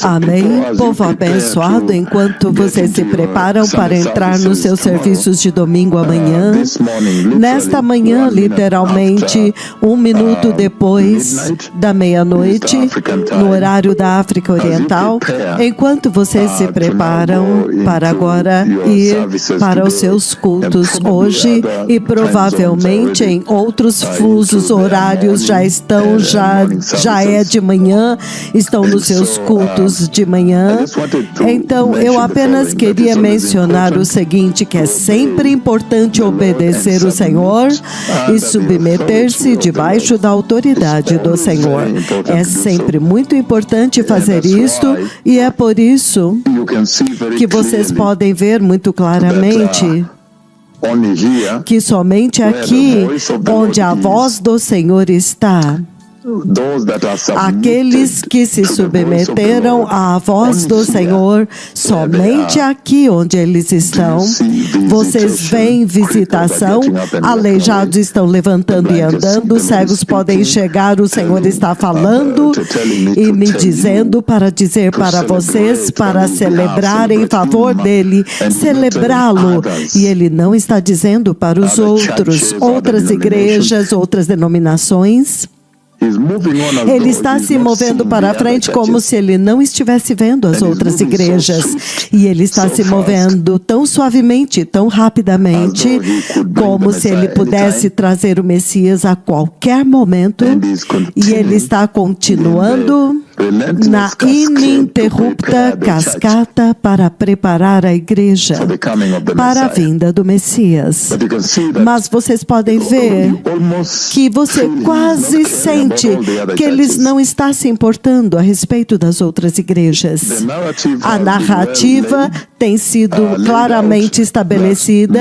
Amém. Povo abençoado, enquanto vocês se preparam para entrar nos seus serviços de domingo amanhã, nesta manhã, literalmente, 1 minuto depois da meia-noite, no horário da África Oriental, enquanto vocês se preparam para agora ir para os seus cultos hoje e provavelmente em outros fusos horários já é de manhã, estão nos seus cultos de manhã. Então, eu apenas queria mencionar o seguinte, que é sempre importante obedecer o Senhor e submeter-se debaixo da autoridade do Senhor. É sempre muito importante fazer isto e é por isso que vocês podem ver muito claramente que somente aqui, onde a voz do Senhor está, aqueles que se submeteram à voz do Senhor, somente aqui onde eles estão, vocês veem visitação, aleijados estão levantando e andando, cegos podem enxergar, o Senhor está falando e me dizendo para dizer para vocês, para celebrar em favor dele, celebrá-lo. E ele não está dizendo para os outros, outras igrejas, outras denominações. Ele está se movendo para frente como se ele não estivesse vendo as outras igrejas. E ele está se movendo tão suavemente, tão rapidamente, como se ele pudesse trazer o Messias a qualquer momento. E ele está continuando na ininterrupta cascata para preparar a igreja para a vinda do Messias. Mas vocês podem ver que você quase sente que eles não estão se importando a respeito das outras igrejas. A narrativa tem sido claramente estabelecida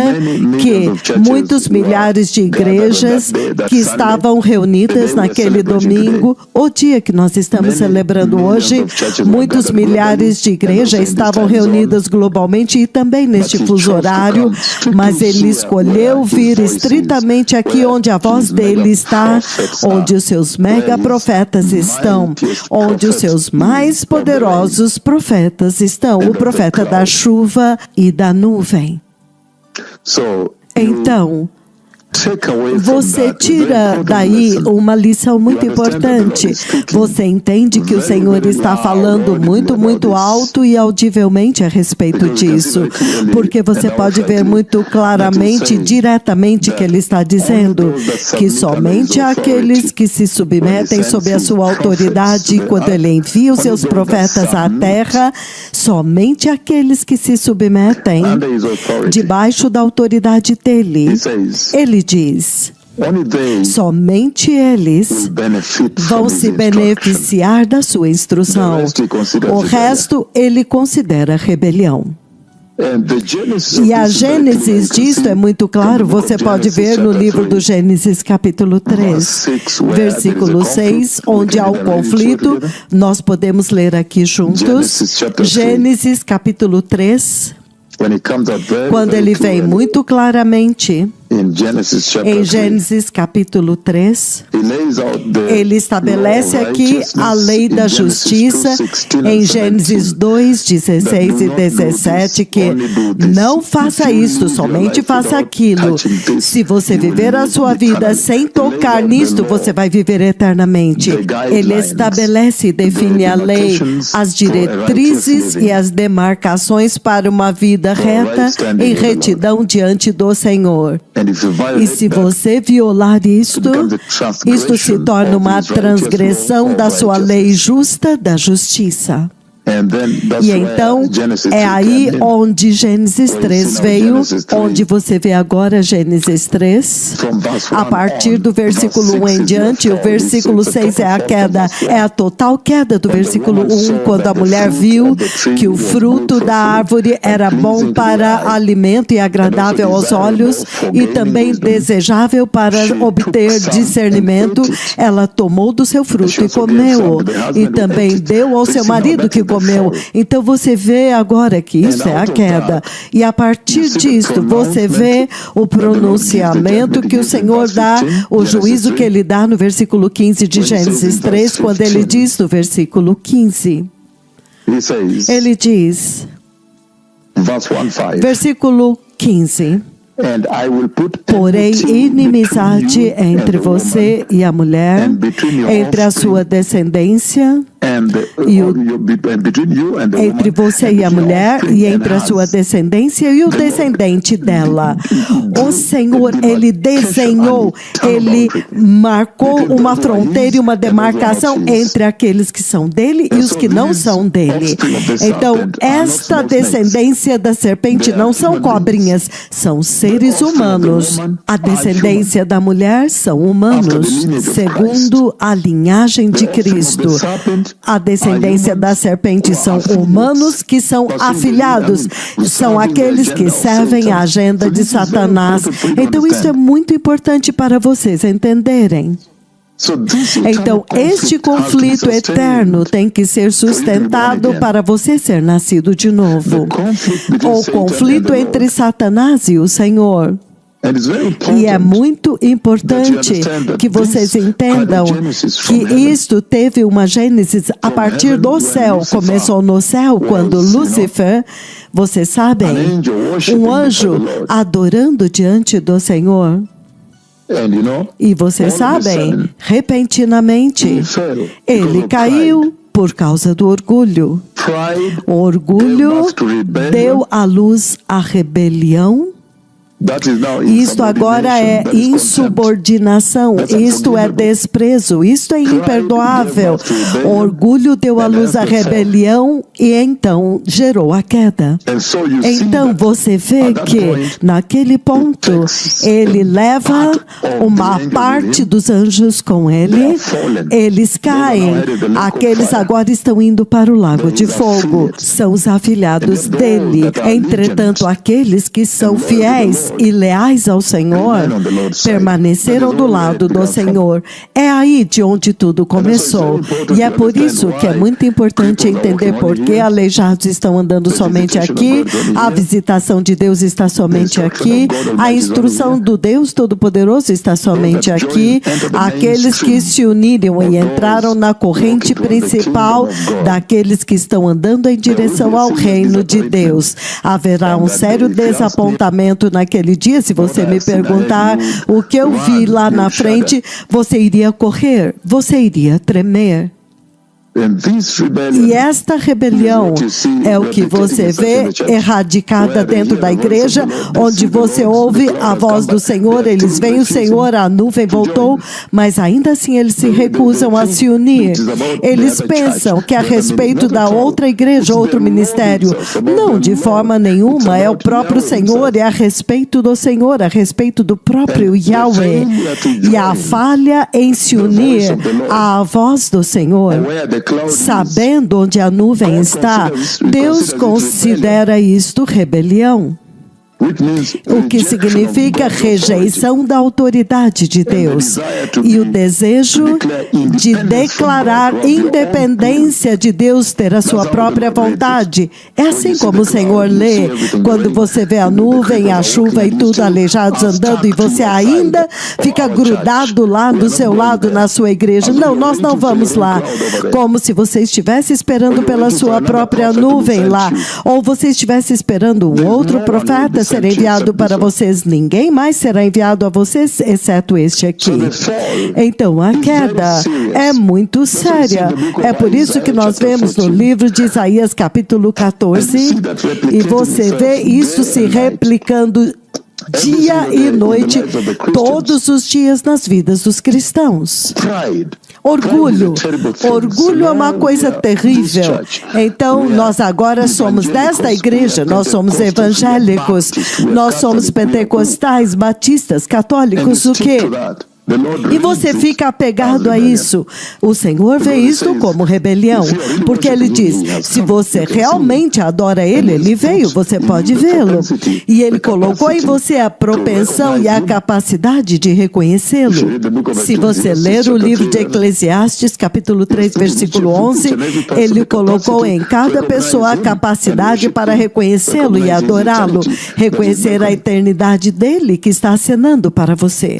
que muitos milhares de igrejas que estavam reunidas naquele domingo, o dia que nós estamos celebrando hoje, muitos milhares de igrejas estavam reunidas globalmente e também neste fuso horário, mas ele escolheu vir estritamente aqui onde a voz dele está, onde os seus mega profetas estão, onde os seus mais poderosos profetas estão, o profeta da chuva e da nuvem. Então, você tira daí uma lição muito importante. Você entende que o Senhor está falando muito alto e audivelmente a respeito disso. Porque você pode ver muito claramente, diretamente, que Ele está dizendo que somente aqueles que se submetem sob a sua autoridade, quando Ele envia os seus profetas à terra, somente aqueles que se submetem debaixo da autoridade dEle. Ele diz, somente eles vão se beneficiar da sua instrução. O resto ele considera rebelião. E a Gênesis disto é muito claro, você pode ver no livro do Gênesis capítulo 3, versículo 6, onde há um conflito, nós podemos ler aqui juntos, Gênesis capítulo 3, quando ele vem muito claramente, em Gênesis capítulo 3, ele estabelece aqui a lei da justiça em Gênesis 2, 16 e 17, que não faça isso, somente faça aquilo. Se você viver a sua vida sem tocar nisto, você vai viver eternamente. Ele estabelece e define a lei, as diretrizes e as demarcações para uma vida reta em retidão diante do Senhor. E se você violar isto se torna uma transgressão da sua lei justa da justiça. E então, é aí onde Gênesis 3 veio, onde você vê agora Gênesis 3, a partir do versículo 1 em diante, o versículo 6 é a queda, é a total queda do versículo 1, quando a mulher viu que o fruto da árvore era bom para alimento e agradável aos olhos, e também desejável para obter discernimento, ela tomou do seu fruto e comeu, e também deu ao seu marido que comeu. Então você vê agora que isso é a queda. E a partir disto você vê o pronunciamento que o Senhor dá, o juízo que Ele dá no versículo 15 de Gênesis 3, quando Ele diz no versículo 15: Ele diz, versículo 15, porém inimizade entre você e a mulher, entre a sua descendência entre você e a mulher, e entre a sua descendência e o descendente dela. O Senhor, Ele desenhou, Ele marcou uma fronteira e uma demarcação entre aqueles que são dele e os que não são dele. Então, esta descendência da serpente não são cobrinhas, são seres humanos. A descendência da mulher são humanos, segundo a linhagem de Cristo. A descendência da serpente são humanos que são afilhados, são aqueles que servem a agenda de Satanás. Então isso é muito importante para vocês entenderem. Então, este conflito eterno tem que ser sustentado para você ser nascido de novo. O conflito entre Satanás e o Senhor. E é muito importante que vocês entendam que isto teve uma gênese a partir do céu. Começou no céu quando Lúcifer, vocês sabem, um anjo adorando diante do Senhor. E vocês sabem, repentinamente, ele caiu por causa do orgulho. O orgulho deu à luz a rebelião. Isto agora é insubordinação, isto é desprezo, isto é imperdoável. O orgulho deu à luz a rebelião e então gerou a queda. Então você vê que naquele ponto ele leva uma parte dos anjos com ele, eles caem, aqueles agora estão indo para o lago de fogo, são os afilhados dele. Entretanto, aqueles que são fiéis e leais ao Senhor permaneceram do lado do Senhor. É aí de onde tudo começou. E é por isso que é muito importante entender por que aleijados estão andando somente aqui, a visitação de Deus está somente aqui, a instrução do Deus Todo-Poderoso está somente aqui, aqueles que se uniram e entraram na corrente principal daqueles que estão andando em direção ao reino de Deus. Haverá um sério desapontamento naquele dia. Se você me perguntar o que eu vi lá na frente, você iria correr, você iria tremer. E esta rebelião é o que você vê erradicada dentro da igreja, onde você ouve a voz do Senhor, eles veem o Senhor, a nuvem voltou, mas ainda assim eles se recusam a se unir. Eles pensam que a respeito da outra igreja, outro ministério. Não, de forma nenhuma, é o próprio Senhor, é a respeito do Senhor, a respeito do próprio Yahweh. E a falha em se unir à voz do Senhor, sabendo onde a nuvem está, Deus considera isto rebelião. O que significa rejeição da autoridade de Deus e o desejo de declarar independência de Deus, ter a sua própria vontade. É assim como o Senhor lê, quando você vê a nuvem, a chuva e tudo, aleijados andando, e você ainda fica grudado lá do seu lado na sua igreja. Não, nós não vamos lá. Como se você estivesse esperando pela sua própria nuvem lá, ou você estivesse esperando um outro profeta ser enviado para vocês. Ninguém mais será enviado a vocês, exceto este aqui. Então, a queda é muito séria. É por isso que nós vemos no livro de Isaías, capítulo 14, e você vê isso se replicando dia e noite, todos os dias nas vidas dos cristãos. Orgulho. Orgulho é uma coisa terrível. Então, nós agora somos desta igreja, nós somos evangélicos, nós somos pentecostais, batistas, católicos, o quê? E você fica apegado a isso. O Senhor vê isso como rebelião, porque Ele diz, se você realmente adora Ele, Ele veio, você pode vê-lo. E Ele colocou em você a propensão e a capacidade de reconhecê-lo. Se você ler o livro de Eclesiastes, capítulo 3, versículo 11, Ele colocou em cada pessoa a capacidade para reconhecê-lo e adorá-lo, reconhecer a eternidade dele que está acenando para você.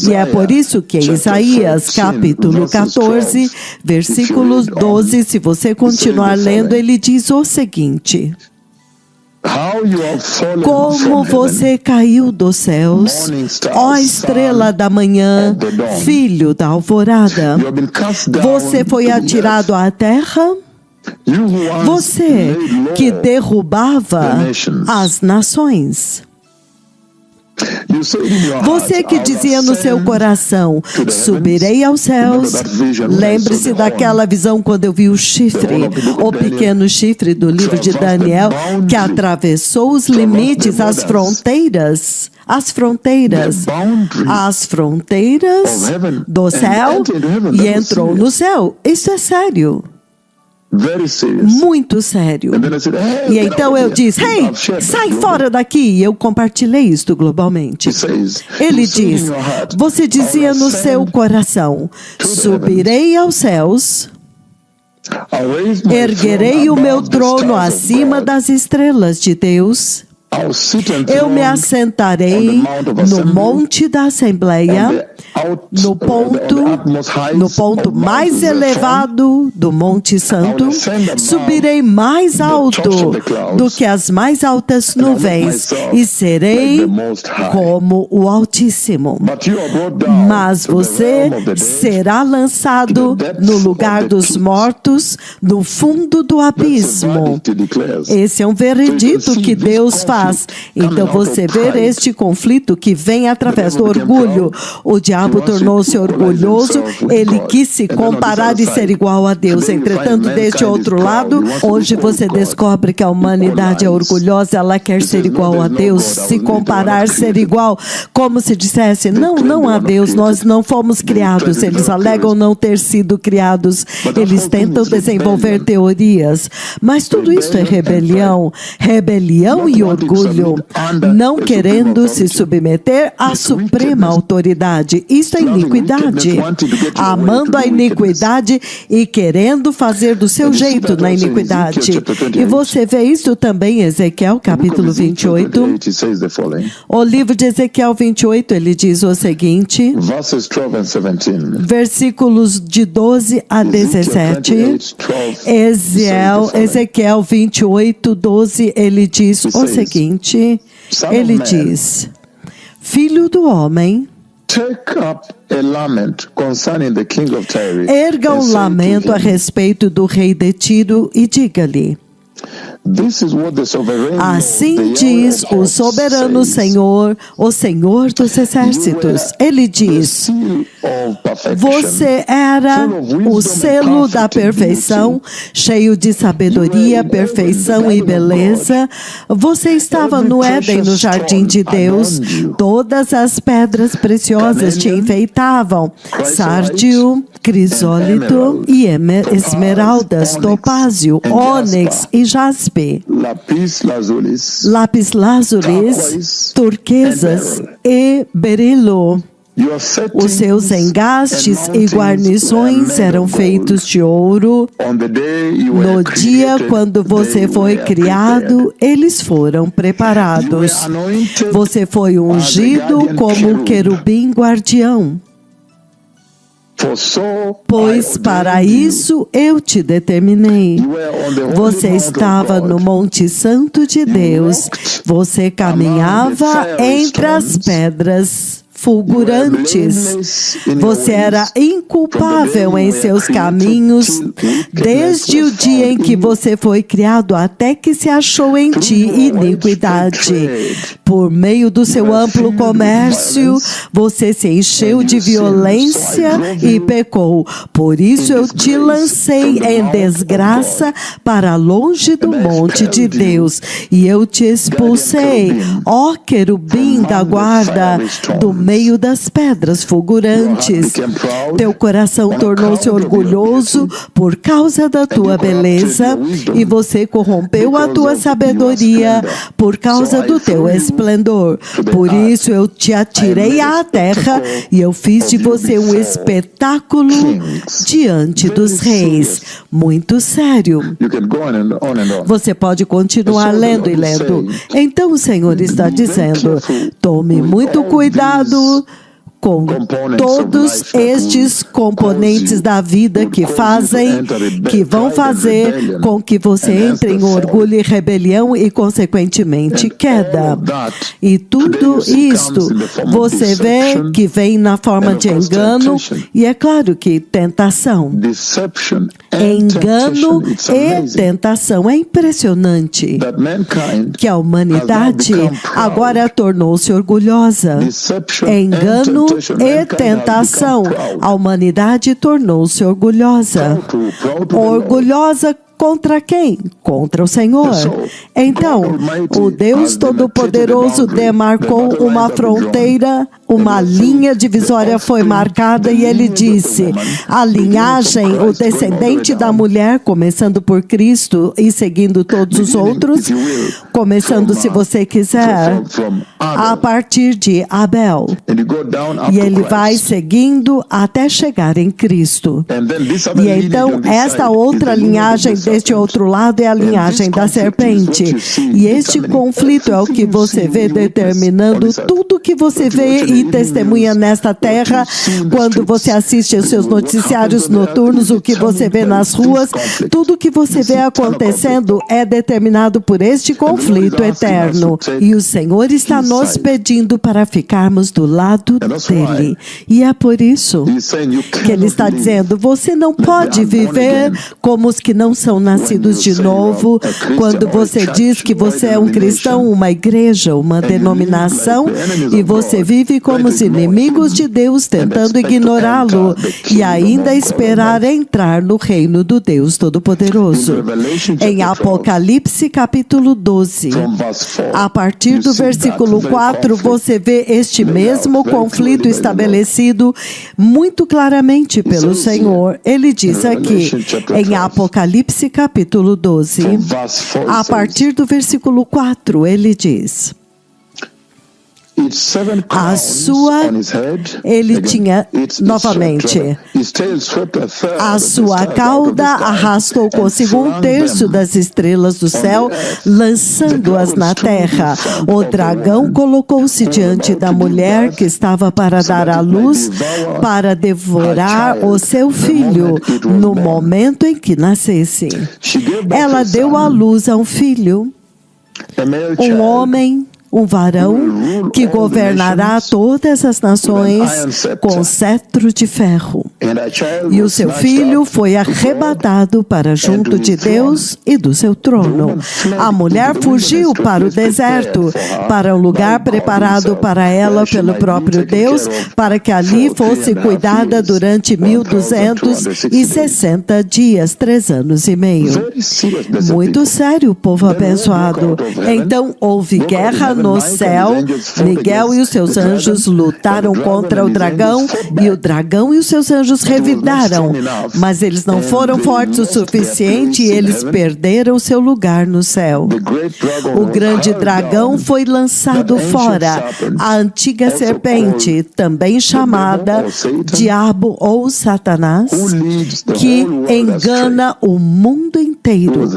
E é por isso que em Isaías, capítulo 14, versículo 12, se você continuar lendo, ele diz o seguinte: como você caiu dos céus, ó estrela da manhã, filho da alvorada. Você foi atirado à terra, você que derrubava as nações. Você que dizia no seu coração: subirei aos céus. Lembre-se daquela visão quando eu vi o chifre, o pequeno chifre do livro de Daniel, que atravessou os limites, as fronteiras do céu e entrou no céu. Isso é sério. Muito sério. E então eu disse: hey, sai fora daqui. E eu compartilhei isto globalmente. Ele diz: você dizia no seu coração: subirei aos céus, erguerei o meu trono acima das estrelas de Deus. Eu me assentarei no monte da Assembleia, no ponto mais elevado do Monte Santo. Subirei mais alto do que as mais altas nuvens e serei como o Altíssimo. Mas você será lançado no lugar dos mortos, no fundo do abismo. Esse é um veredito que Deus faz. Então você vê este conflito que vem através do orgulho. O diabo tornou-se orgulhoso, ele quis se comparar e ser igual a Deus. Entretanto, deste outro lado, hoje você descobre que a humanidade é orgulhosa, ela quer ser igual a Deus, se comparar, ser igual, como se dissesse: não a Deus, nós não fomos criados. Eles alegam não ter sido criados, eles tentam desenvolver teorias, mas tudo isso é rebelião e orgulho, não querendo se submeter à suprema autoridade. Isso é iniquidade, amando a iniquidade e querendo fazer do seu jeito na iniquidade. E você vê isso também em Ezequiel capítulo 28. O livro de Ezequiel 28, ele diz o seguinte, versículos de 12 a 17. Ezequiel 28, 12, ele diz o seguinte, ele diz: filho do homem, erga um lamento a respeito do rei de Tiro e diga-lhe: assim diz o soberano Senhor, o Senhor dos exércitos. Ele diz: você era o selo da perfeição, cheio de sabedoria, perfeição e beleza. Você estava no Éden, no jardim de Deus. Todas as pedras preciosas te enfeitavam: sárdio, crisólito e esmeraldas, topázio, ônix e jaspe, lápis lazulis, turquesas e berilo. Os seus engastes e guarnições eram feitos de ouro. No dia quando você foi criado, eles foram preparados. Você foi ungido como um querubim guardião. Pois para isso eu te determinei. Você estava no Monte Santo de Deus. Você caminhava entre as pedras fulgurantes. Você era inculpável em seus caminhos desde o dia em que você foi criado até que se achou em ti iniquidade. Por meio do seu amplo comércio, você se encheu de violência e pecou. Por isso eu te lancei em desgraça para longe do monte de Deus. E eu te expulsei, ó querubim da guarda, do meio das pedras fulgurantes. Teu coração tornou-se orgulhoso por causa da tua beleza, e você corrompeu a tua sabedoria por causa do teu esplendor. Por isso eu te atirei à terra e eu fiz de você um espetáculo diante dos reis. Muito sério. Você pode continuar lendo e lendo. Então o Senhor está dizendo: tome muito cuidado com todos estes componentes da vida que vão fazer com que você entre em orgulho e rebelião e, consequentemente, queda. E tudo isto você vê que vem na forma de engano, e é claro que tentação. Engano e tentação. É impressionante que a humanidade agora tornou-se orgulhosa. Engano e tentação. A humanidade tornou-se orgulhosa. Orgulhosa contra quem? Contra o Senhor. Então, o Deus Todo-Poderoso demarcou uma fronteira, uma linha divisória foi marcada, e ele disse: a linhagem, o descendente da mulher, começando por Cristo e seguindo todos os outros, começando, se você quiser, a partir de Abel. E ele vai seguindo até chegar em Cristo. E então, esta outra linhagem deste outro lado é a linhagem da serpente. E este conflito é o que você vê determinando tudo que você vê e testemunha nesta terra, quando você assiste aos seus noticiários noturnos, o que você vê nas ruas, tudo que você vê acontecendo é determinado por este conflito eterno. E o Senhor está nos pedindo para ficarmos do lado dele. E é por isso que ele está dizendo: você não pode viver como os que não são nascidos de novo. Quando você diz que você é um cristão, uma igreja, uma denominação, e você vive como os inimigos de Deus, tentando ignorá-lo e ainda esperar entrar no reino do Deus Todo-Poderoso. Em Apocalipse capítulo 12, a partir do versículo 4, você vê este mesmo conflito estabelecido muito claramente pelo Senhor. Ele diz aqui, em Apocalipse capítulo 12, a partir do versículo 4, ele diz: ele tinha, novamente, a sua cauda arrastou consigo 1/3 das estrelas do céu, lançando-as na terra. O dragão colocou-se diante da mulher que estava para dar à luz, para devorar o seu filho no momento em que nascesse. Ela deu à luz a um filho, um homem, um varão que governará todas as nações com cetro de ferro. E o seu filho foi arrebatado para junto de Deus e do seu trono. A mulher fugiu para o deserto, para um lugar preparado para ela pelo próprio Deus, para que ali fosse cuidada durante 1260 dias, 3 anos e meio. Muito sério, povo abençoado. Então houve guerra no céu. Miguel e os seus anjos lutaram contra o dragão, e o dragão e os seus anjos revidaram, mas eles não foram fortes o suficiente e eles perderam seu lugar no céu. O grande dragão foi lançado fora, a antiga serpente, também chamada Diabo ou Satanás, que engana o mundo inteiro.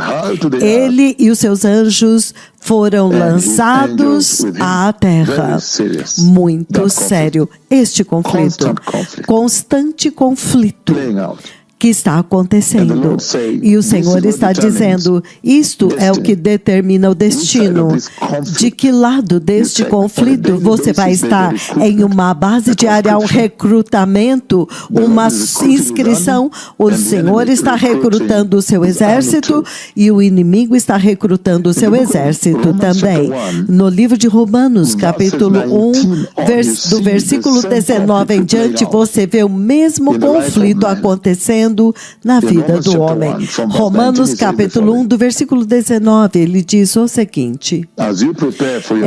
Ele e os seus anjos foram lançados à terra. Muito sério este conflito, constante conflito que está acontecendo. E o Senhor está dizendo, isto é o que determina o destino. De que lado deste conflito você vai estar? Em uma base diária, um recrutamento, uma inscrição? O Senhor está recrutando o seu exército e o inimigo está recrutando o seu exército também. No livro de Romanos, capítulo 1, do versículo 19 em diante, você vê o mesmo conflito acontecendo na vida do homem. Romanos capítulo 1, do versículo 19, ele diz o seguinte: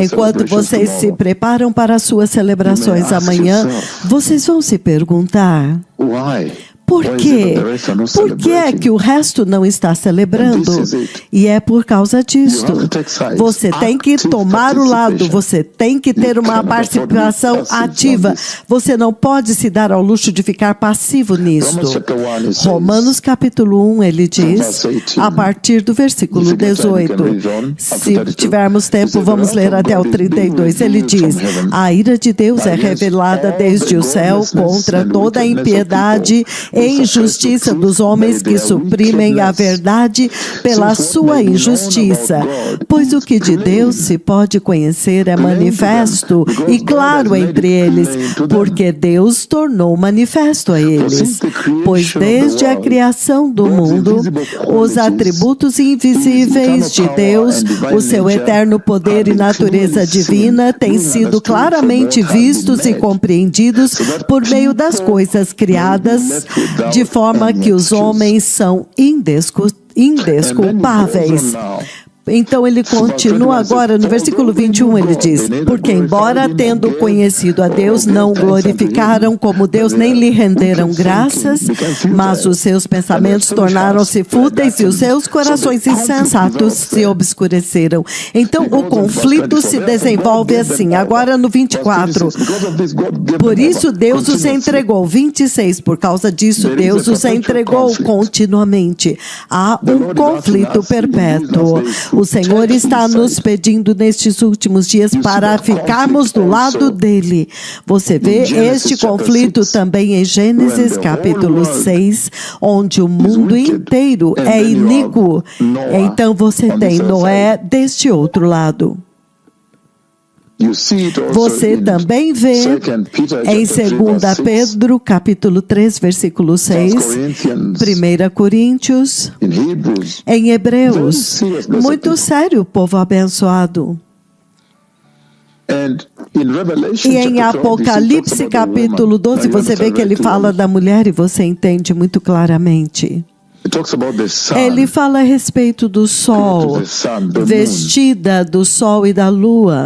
enquanto vocês se preparam para as suas celebrações amanhã, vocês vão se perguntar: Por quê? Por que é que o resto não está celebrando? E é por causa disto. Você tem que tomar o lado, você tem que ter uma participação ativa. Você não pode se dar ao luxo de ficar passivo nisto. Romanos capítulo 1, ele diz, a partir do versículo 18. Se tivermos tempo, vamos ler até o 32. Ele diz, a ira de Deus é revelada desde o céu contra toda a impiedade e injustiça dos homens que suprimem a verdade pela sua injustiça. Pois o que de Deus se pode conhecer é manifesto e claro entre eles, porque Deus tornou manifesto a eles. Pois desde a criação do mundo, os atributos invisíveis de Deus, o seu eterno poder e natureza divina têm sido claramente vistos e compreendidos por meio das coisas criadas, de forma que os homens são indesculpáveis. Então ele continua agora no versículo 21, ele diz, porque embora tendo conhecido a Deus, não o glorificaram como Deus, nem lhe renderam graças, mas os seus pensamentos tornaram-se fúteis e os seus corações insensatos se obscureceram. Então o conflito se desenvolve assim, agora no 24. Por isso Deus os entregou, 26, por causa disso Deus os entregou continuamente. Há um conflito perpétuo. O Senhor está nos pedindo nestes últimos dias para ficarmos do lado dele. Você vê este conflito também em Gênesis capítulo 6, onde o mundo inteiro é iníquo. Então você tem Noé deste outro lado. Você também vê em 2 Pedro, capítulo 3, versículo 6, 1 Coríntios, em Hebreus. Muito sério, povo abençoado. E em Apocalipse, capítulo 12, você vê que ele fala da mulher e você entende muito claramente. Ele fala a respeito do sol, vestida do sol e da lua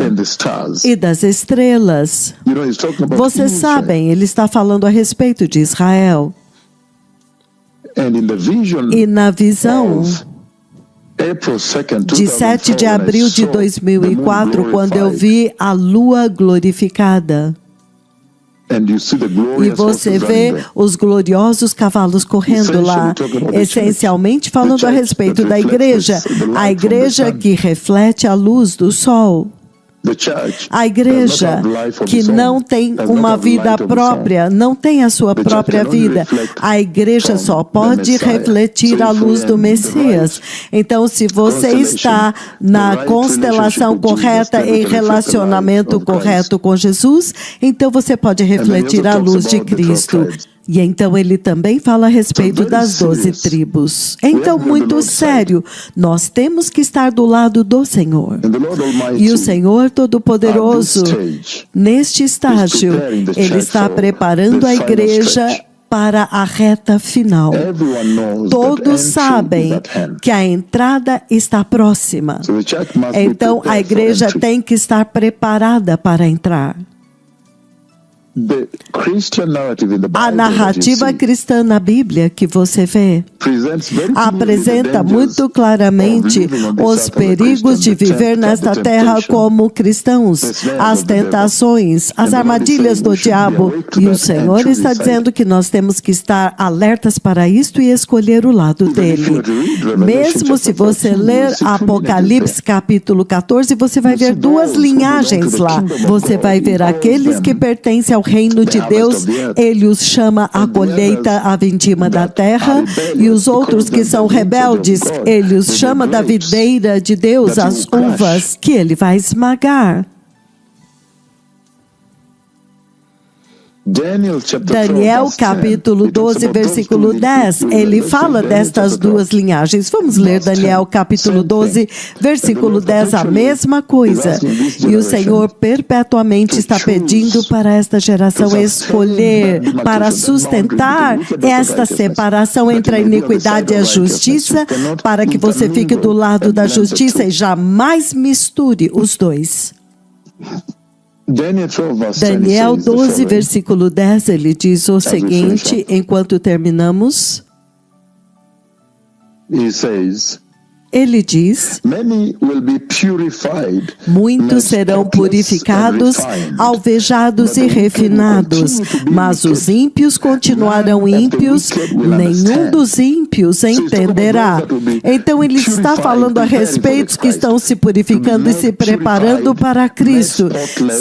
e das estrelas. Vocês sabem, ele está falando a respeito de Israel. E na visão de 7 de abril de 2004, quando eu vi a lua glorificada, e você vê os gloriosos cavalos correndo lá, essencialmente falando a respeito da igreja, a igreja que reflete a luz do sol. A igreja que não tem uma vida própria, não tem a sua própria vida. A igreja só pode refletir a luz do Messias. Então, se você está na constelação correta, em relacionamento correto com Jesus, então você pode refletir a luz de Cristo. E então ele também fala a respeito das 12 tribos. Então, muito sério, nós temos que estar do lado do Senhor. E o Senhor Todo-Poderoso, neste estágio, Ele está preparando a igreja para a reta final. Todos sabem que a entrada está próxima. Então, a igreja tem que estar preparada para entrar. A narrativa cristã na Bíblia que você vê apresenta muito claramente os perigos de viver nesta terra como cristãos, as tentações, as armadilhas do diabo. E o Senhor está dizendo que nós temos que estar alertas para isto e escolher o lado dele. Mesmo se você ler Apocalipse capítulo 14, você vai ver duas linhagens lá. Você vai ver aqueles que pertencem ao reino de Deus, ele os chama a colheita, a vindima da terra, e os outros que são rebeldes, ele os chama da videira de Deus, as uvas que ele vai esmagar. Daniel capítulo 12, versículo 10, ele fala destas duas linhagens. Vamos ler Daniel capítulo 12, versículo 10, a mesma coisa. E o Senhor perpetuamente está pedindo para esta geração escolher, para sustentar esta separação entre a iniquidade e a justiça, para que você fique do lado da justiça e jamais misture os dois. Daniel 12, versículo 10, ele diz o seguinte, enquanto terminamos. Ele diz: muitos serão purificados, alvejados e refinados, mas os ímpios continuarão ímpios, nenhum dos ímpios entenderá. Então ele está falando a respeito dos que estão se purificando e se preparando para Cristo,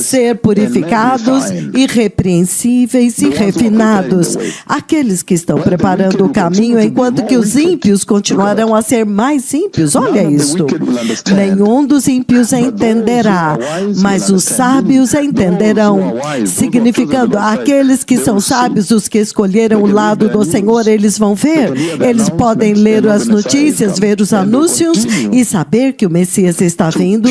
ser purificados, irrepreensíveis e refinados. Aqueles que estão preparando o caminho, enquanto que os ímpios continuarão a ser mais ímpios. Olha isto, nenhum dos ímpios entenderá, mas os sábios entenderão, significando aqueles que são sábios, os que escolheram o lado do Senhor, eles vão ver, eles podem ler as notícias, ver os anúncios e saber que o Messias está vindo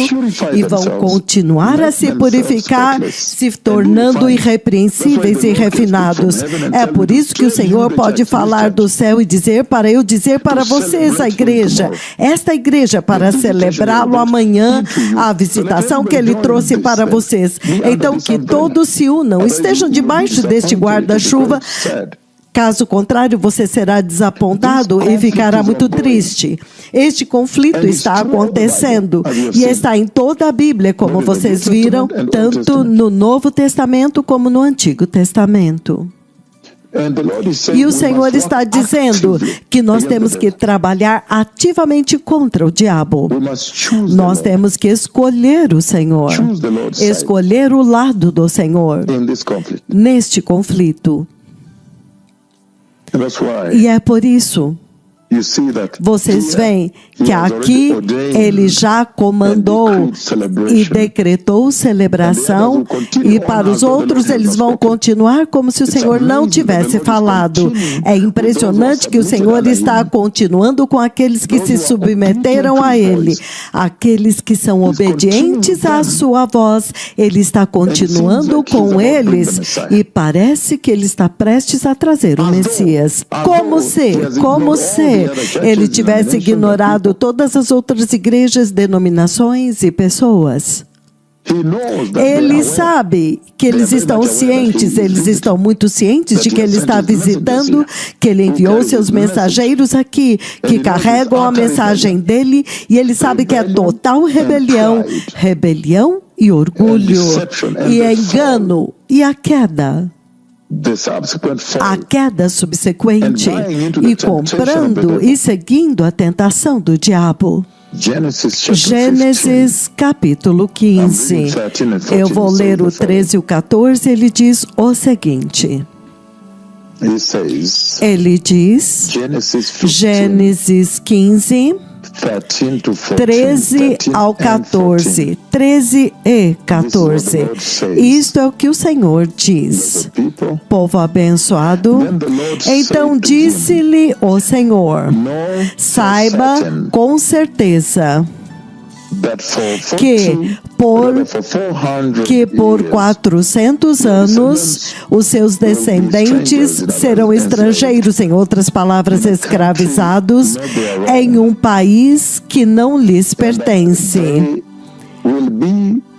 e vão continuar a se purificar, se tornando irrepreensíveis e refinados. É por isso que o Senhor pode falar do céu e dizer para eu dizer para vocês, a igreja, esta igreja, para celebrá-lo amanhã, a visitação que ele trouxe para vocês. Então, que todos se unam, estejam debaixo deste guarda-chuva. Caso contrário, você será desapontado e ficará muito triste. Este conflito está acontecendo e está em toda a Bíblia, como vocês viram, tanto no Novo Testamento como no Antigo Testamento. E o Senhor está dizendo que nós temos que trabalhar ativamente contra o diabo. Nós temos que escolher o Senhor, escolher o lado do Senhor neste conflito. E é por isso vocês veem que aqui ele já comandou e decretou celebração, e para os outros eles vão continuar como se o Senhor não tivesse falado. É impressionante que o Senhor está continuando com aqueles que se submeteram a Ele, aqueles que são obedientes à sua voz. Ele está continuando com eles e parece que ele está prestes a trazer o Messias. Como se ele tivesse ignorado todas as outras igrejas, denominações e pessoas. Ele sabe que eles estão cientes, eles estão muito cientes de que ele está visitando, que ele enviou seus mensageiros aqui, que carregam a mensagem dele, e ele sabe que é total rebelião e orgulho, e engano, e a queda subsequente, e comprando e seguindo a tentação do diabo. Gênesis capítulo 15. Eu vou ler o 13 e o 14, ele diz o seguinte. Ele diz, Gênesis 15, 13 ao 14, 13 e 14. Isto é o que o Senhor diz. Povo abençoado. Então disse-lhe o Senhor: saiba com certeza que por 400 anos os seus descendentes serão estrangeiros, em outras palavras, escravizados, em um país que não lhes pertence.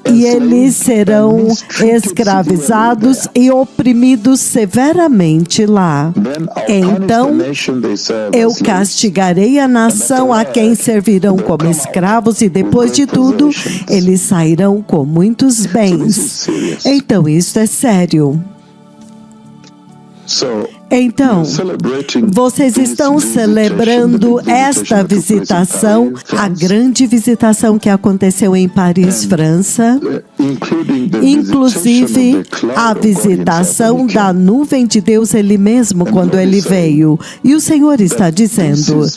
E eles serão escravizados e oprimidos severamente lá. Então, eu castigarei a nação a quem servirão como escravos, e depois de tudo, eles sairão com muitos bens. Então, isso é sério. Então, vocês estão celebrando esta visitação, a grande visitação que aconteceu em Paris, França, inclusive a visitação da nuvem de Deus, Ele mesmo, quando Ele veio. E o Senhor está dizendo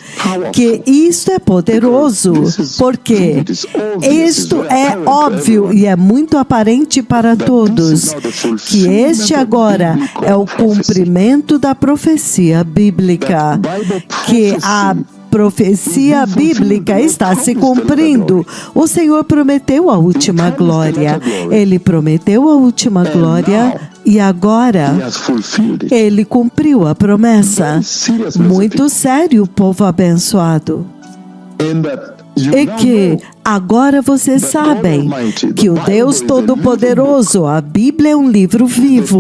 que isto é poderoso, porque isto é óbvio e é muito aparente para todos, que este agora é o cumprimento da profecia bíblica, que a profecia bíblica está se cumprindo. O Senhor prometeu a última glória. Ele prometeu a última glória e agora Ele cumpriu a promessa. Muito sério, povo abençoado. E que Agora vocês sabem que o Deus Todo-Poderoso, a Bíblia é um livro vivo.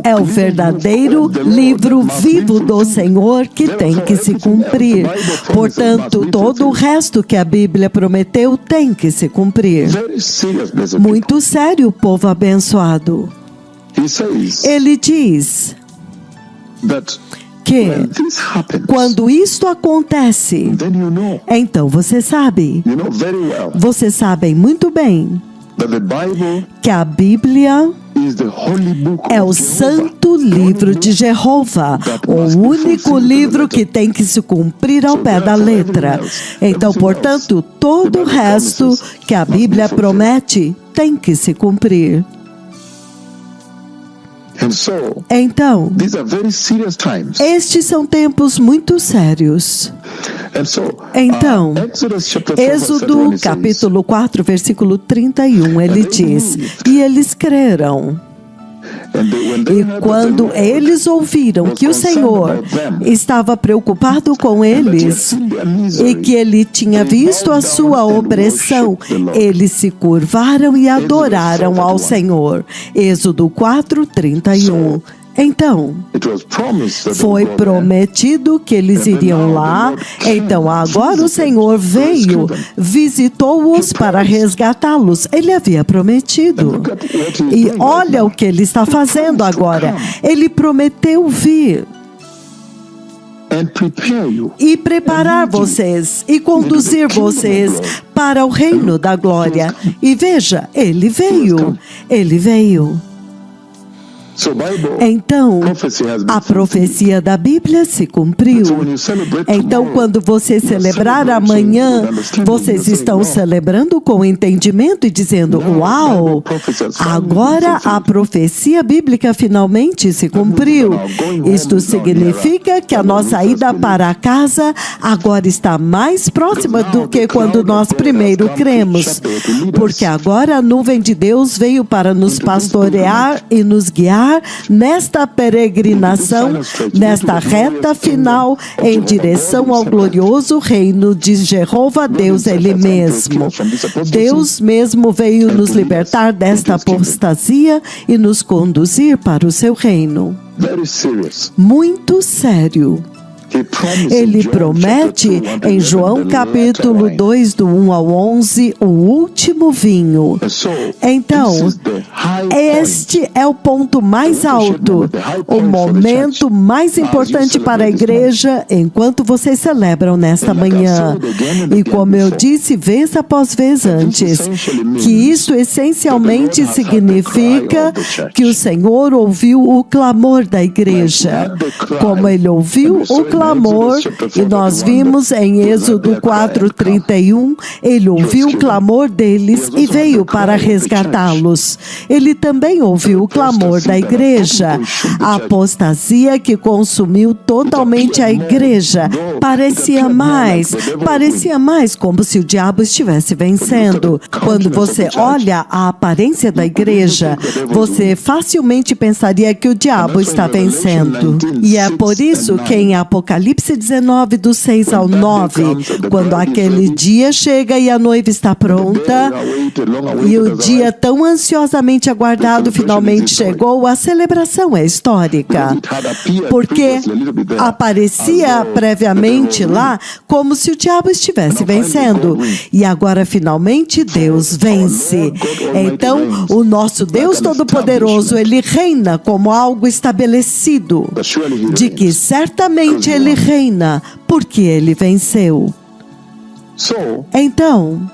É o verdadeiro livro vivo do Senhor que tem que se cumprir. Portanto, todo o resto que a Bíblia prometeu tem que se cumprir. Muito sério, povo abençoado. Ele diz que quando isto acontece, então você sabe, vocês sabem muito bem que a Bíblia é o santo livro de Jeová, o único livro que tem que se cumprir ao pé da letra. Então, portanto, todo o resto que a Bíblia promete tem que se cumprir. Então, estes são tempos muito sérios. Então, Êxodo capítulo 4, versículo 31, ele diz: e eles creram. E quando eles ouviram que o Senhor estava preocupado com eles e que ele tinha visto a sua opressão, eles se curvaram e adoraram ao Senhor. Êxodo 4, 31. Então, foi prometido que eles iriam lá. Então, agora o Senhor veio, visitou-os para resgatá-los. Ele havia prometido. E olha o que ele está fazendo agora. Ele prometeu vir e preparar vocês e conduzir vocês para o reino da glória. E veja, ele veio. Ele veio. Então, a profecia da Bíblia se cumpriu. Então, quando você celebrar amanhã, vocês estão celebrando com entendimento e dizendo: uau, agora a profecia bíblica finalmente se cumpriu. Isto significa que a nossa ida para casa agora está mais próxima do que quando nós primeiro cremos. Porque agora a nuvem de Deus veio para nos pastorear e nos guiar nesta peregrinação, nesta reta final, em direção ao glorioso reino de Jeová Deus Ele mesmo. Deus mesmo veio nos libertar desta apostasia e nos conduzir para o seu reino. Muito sério. Ele promete em João capítulo 2, do 1 ao 11, o último vinho. Então, este é o ponto mais alto, o momento mais importante para a igreja enquanto vocês celebram nesta manhã. E como eu disse vez após vez antes, que isso essencialmente significa que o Senhor ouviu o clamor da igreja. Como Ele ouviu o clamor, e nós vimos em Êxodo 4:31, ele ouviu o clamor deles e veio para resgatá-los. Ele também ouviu o clamor da igreja. A apostasia que consumiu totalmente a igreja parecia mais como se o diabo estivesse vencendo. Quando você olha a aparência da igreja, você facilmente pensaria que o diabo está vencendo. E é por isso que em Apocalipse 19, do 6 ao 9, quando aquele dia chega e a noiva está pronta, e o dia tão ansiosamente aguardado finalmente chegou, a celebração é histórica, porque aparecia previamente lá como se o diabo estivesse vencendo, e agora finalmente Deus vence. Então, o nosso Deus Todo-Poderoso, Ele reina como algo estabelecido, de que certamente Ele reina, porque Ele venceu. Então,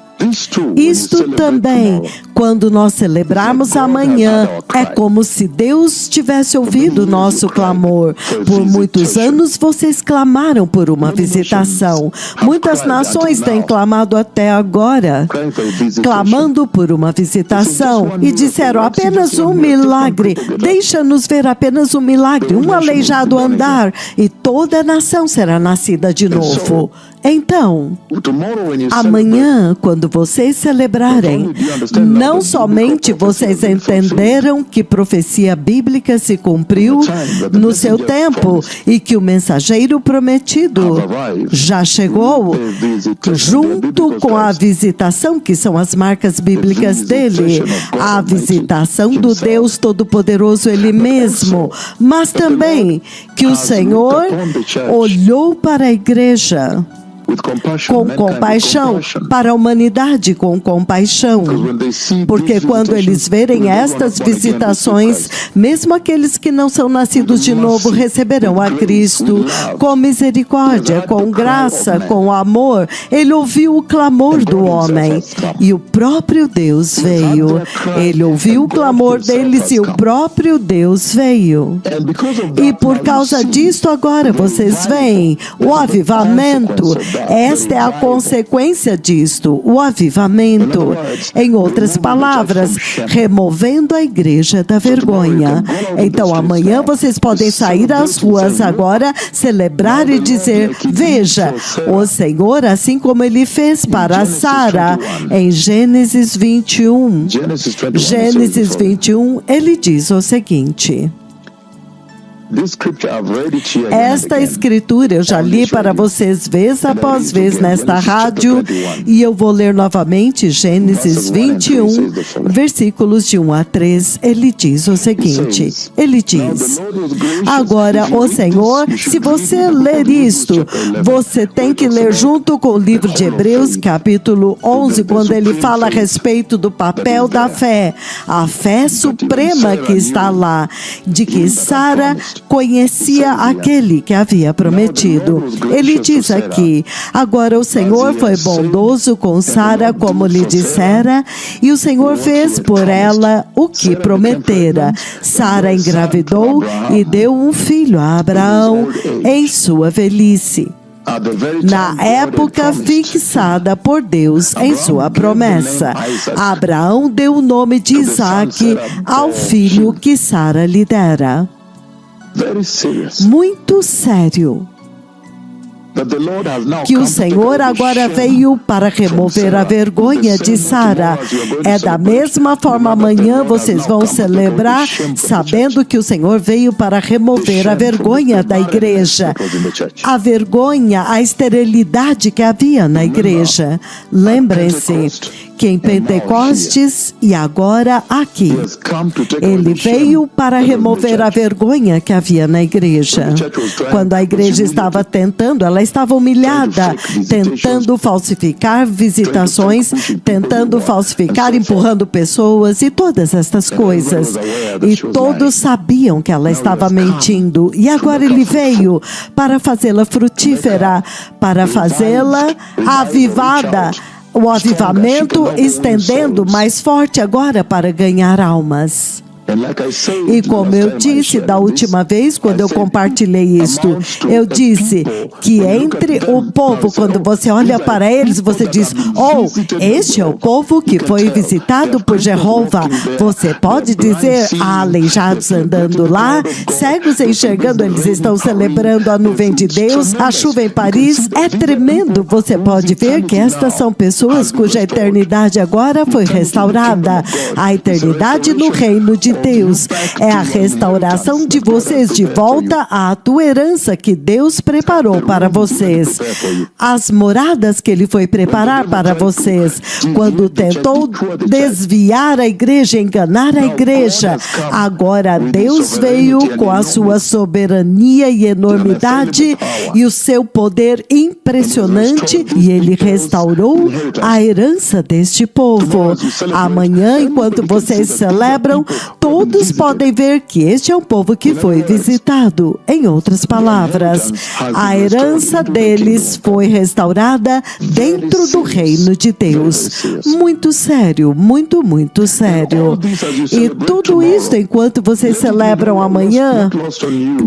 isto também, quando nós celebrarmos amanhã, é como se Deus tivesse ouvido o nosso clamor. Por muitos anos vocês clamaram por uma visitação. Muitas nações têm clamado até agora, clamando por uma visitação, e disseram: apenas um milagre, deixa-nos ver apenas um milagre, um aleijado andar, e toda a nação será nascida de novo. Então, amanhã, quando vocês celebrarem, não somente vocês entenderam que profecia bíblica se cumpriu no seu tempo e que o mensageiro prometido já chegou, junto com a visitação, que são as marcas bíblicas dele, a visitação do Deus Todo-Poderoso Ele mesmo, mas também que o Senhor olhou para a igreja com compaixão, para a humanidade com compaixão, porque quando eles verem estas visitações, mesmo aqueles que não são nascidos de novo receberão a Cristo com misericórdia, com graça, com amor. Ele ouviu o clamor do homem e o próprio Deus veio. Ele ouviu o clamor deles e o próprio Deus veio. E por causa disto agora vocês veem o avivamento. Esta é a consequência disto, o avivamento. Em outras palavras, removendo a igreja da vergonha. Então amanhã vocês podem sair às ruas agora, celebrar e dizer: veja, o Senhor, assim como Ele fez para Sara, em Gênesis 21. Gênesis 21, Ele diz o seguinte: esta escritura eu já li para vocês vez após vez nesta rádio e eu vou ler novamente Gênesis 21, versículos de 1 a 3. Ele diz o seguinte, ele diz: agora o Senhor, se você ler isto, você tem que ler junto com o livro de Hebreus, capítulo 11, quando ele fala a respeito do papel da fé, a fé suprema que está lá, de que Sara conhecia aquele que havia prometido. Ele diz aqui: agora o Senhor foi bondoso com Sara, como lhe dissera, e o Senhor fez por ela o que prometera. Sara engravidou e deu um filho a Abraão em sua velhice, na época fixada por Deus em sua promessa. Abraão deu o nome de Isaque ao filho que Sara lhe dera. Muito sério. Que o Senhor agora veio para remover a vergonha de Sara. É da mesma forma amanhã vocês vão celebrar sabendo que o Senhor veio para remover a vergonha da igreja. A vergonha, a esterilidade que havia na igreja. Lembrem-se que em Pentecostes e agora aqui, ele veio para remover a vergonha que havia na igreja. Quando a igreja estava tentando, ela estava humilhada, tentando falsificar visitações, tentando falsificar, empurrando pessoas e todas estas coisas. E todos sabiam que ela estava mentindo. E agora ele veio para fazê-la frutífera, para fazê-la avivada. O avivamento estendendo mais forte agora para ganhar almas. E como eu disse da última vez, quando eu compartilhei isto, eu disse que entre o povo, quando você olha para eles, você diz: oh, este é o povo que foi visitado por Jeová. Você pode dizer: há aleijados andando lá, cegos enxergando, eles estão celebrando a nuvem de Deus, a chuva em Paris. É tremendo, você pode ver que estas são pessoas cuja eternidade agora foi restaurada. A eternidade no reino de Deus é a restauração de vocês de volta à tua herança que Deus preparou para vocês. As moradas que Ele foi preparar para vocês. Quando tentou desviar a igreja, enganar a igreja, agora Deus veio com a sua soberania e enormidade e o seu poder impressionante e Ele restaurou a herança deste povo. Amanhã, enquanto vocês celebram, todos podem ver que este é um povo que foi visitado. Em outras palavras, a herança deles foi restaurada dentro do reino de Deus. Muito sério, muito, muito sério. E tudo isso, enquanto vocês celebram amanhã,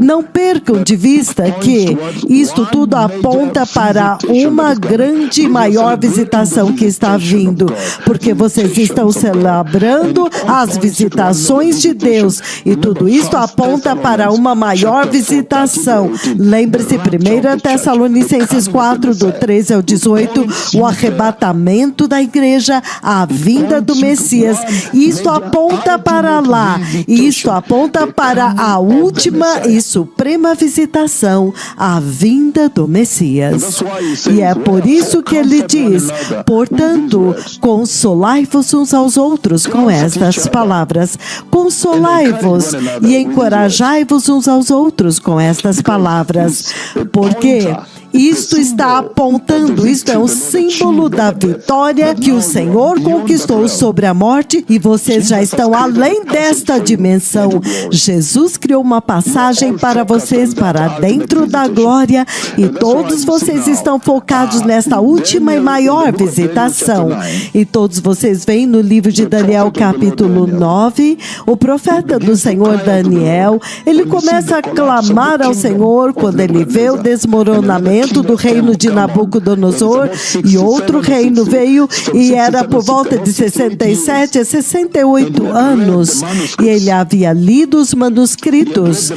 não percam de vista que isto tudo aponta para uma grande e maior visitação que está vindo, porque vocês estão celebrando as visitações visitações de Deus, e tudo isso aponta para uma maior visitação. Lembre-se, 1 Tessalonicenses 4, do 13 ao 18, o arrebatamento da igreja, a vinda do Messias. Isto aponta para lá, isto aponta para a última e suprema visitação, a vinda do Messias. E é por isso que ele diz: portanto, consolai-vos uns aos outros com estas palavras. Consolai-vos e encorajai-vos uns aos outros com estas palavras. Porque isto está apontando, isto é um símbolo da vitória que o Senhor conquistou sobre a morte, e vocês já estão além desta dimensão. Jesus criou uma passagem para vocês para dentro da glória, e todos vocês estão focados nesta última e maior visitação. E todos vocês veem no livro de Daniel, capítulo 9, o profeta do Senhor Daniel, ele começa a clamar ao Senhor quando ele vê o desmoronamento do reino de Nabucodonosor, e outro reino veio, e era por volta de 67 a 68 anos, e ele havia lido os manuscritos,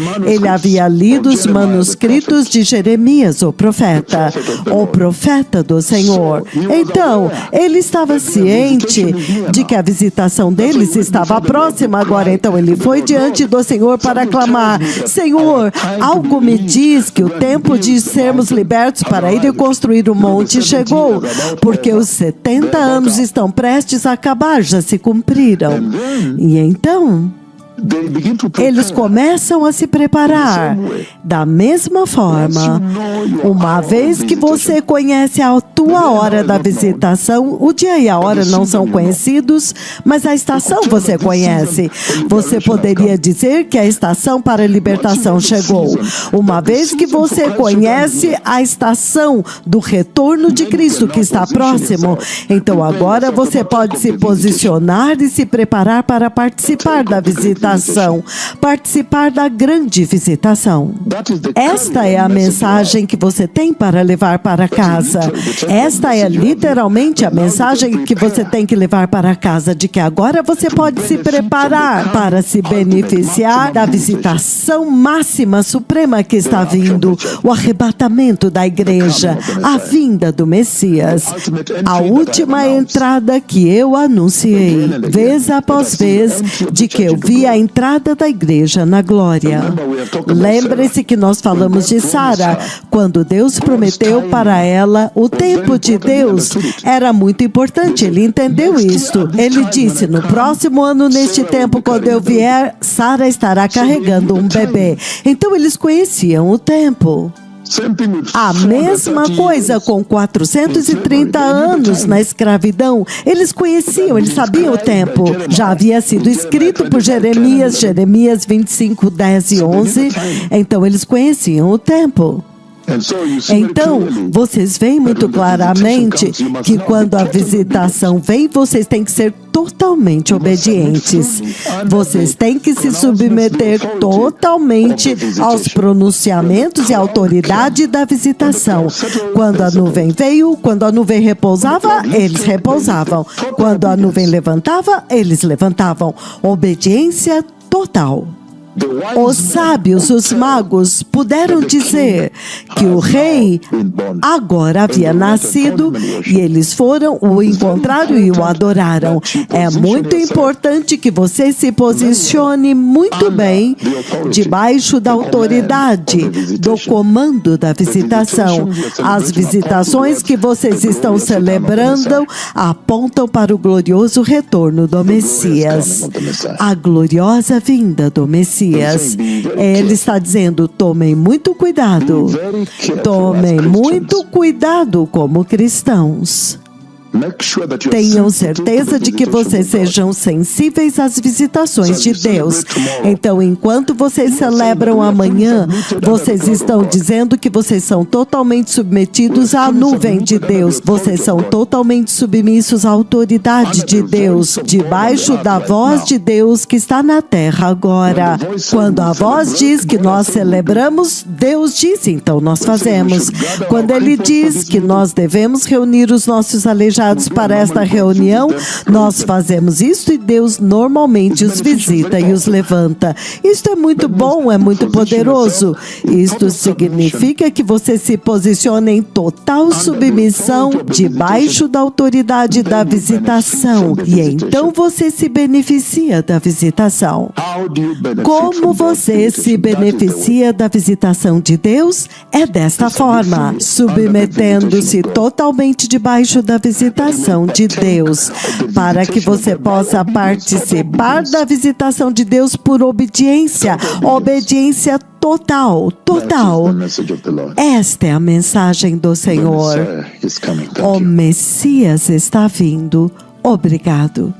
de Jeremias, o profeta do Senhor. Então, ele estava ciente de que a visitação deles estava próxima agora. Então ele foi diante do Senhor para clamar: Senhor, algo me diz que o tempo de sermos libertos para ir e construir o monte chegou, porque os 70 anos estão prestes a acabar, já se cumpriram. E então eles começam a se preparar da mesma forma. Uma vez que você conhece a tua hora da visitação, o dia e a hora não são conhecidos, mas a estação você conhece. Você poderia dizer que a estação para a libertação chegou. Uma vez que você conhece a estação do retorno de Cristo que está próximo, então agora você pode se posicionar e se preparar para participar da visitação. Participar da grande visitação. Esta é a mensagem que você tem para levar para casa. Esta é literalmente a mensagem que você tem que levar para casa, de que agora você pode se preparar para se beneficiar da visitação máxima, suprema que está vindo, o arrebatamento da igreja, a vinda do Messias, a última entrada que eu anunciei, vez após vez, de que eu vi a entrada da igreja na glória. Lembre-se que nós falamos de Sara, quando Deus prometeu para ela, o tempo de Deus era muito importante, ele entendeu isto. Ele disse: no próximo ano, neste tempo, quando eu vier, Sara estará carregando um bebê. Então eles conheciam o tempo. A mesma coisa com 430 anos na escravidão. Eles conheciam, eles sabiam o tempo. Já havia sido escrito por Jeremias 25, 10 e 11. Então eles conheciam o tempo. Então, vocês veem muito claramente que quando a visitação vem, vocês têm que ser totalmente obedientes. Vocês têm que se submeter totalmente aos pronunciamentos e autoridade da visitação. Quando a nuvem veio, quando a nuvem repousava, eles repousavam. Quando a nuvem levantava, eles levantavam. Obediência total. Os sábios, os magos, puderam dizer que o rei agora havia nascido, e eles foram, o encontraram e o adoraram. É muito importante que você se posicione muito bem debaixo da autoridade, do comando da visitação. As visitações que vocês estão celebrando apontam para o glorioso retorno do Messias, a gloriosa vinda do Messias. Ele está dizendo: tomem muito cuidado. Tomem muito cuidado como cristãos. Tenham certeza de que vocês sejam sensíveis às visitações de Deus. Então, enquanto vocês celebram amanhã, vocês estão dizendo que vocês são totalmente submetidos à nuvem de Deus. Vocês são totalmente submissos à autoridade de Deus, debaixo da voz de Deus que está na terra agora. Quando a voz diz que nós celebramos, Deus disse, então nós fazemos. Quando Ele diz que nós devemos reunir os nossos aleijados desejados para esta reunião, nós fazemos isso e Deus normalmente os visita e os levanta. Isto é muito bom, é muito poderoso. Isto significa que você se posiciona em total submissão debaixo da autoridade da visitação e então você se beneficia da visitação. Como você se beneficia da visitação de Deus? É desta forma, submetendo-se totalmente debaixo da visitação de Deus, para que você possa participar da visitação de Deus por obediência, obediência total. Esta é a mensagem do Senhor. O Messias está vindo. Obrigado.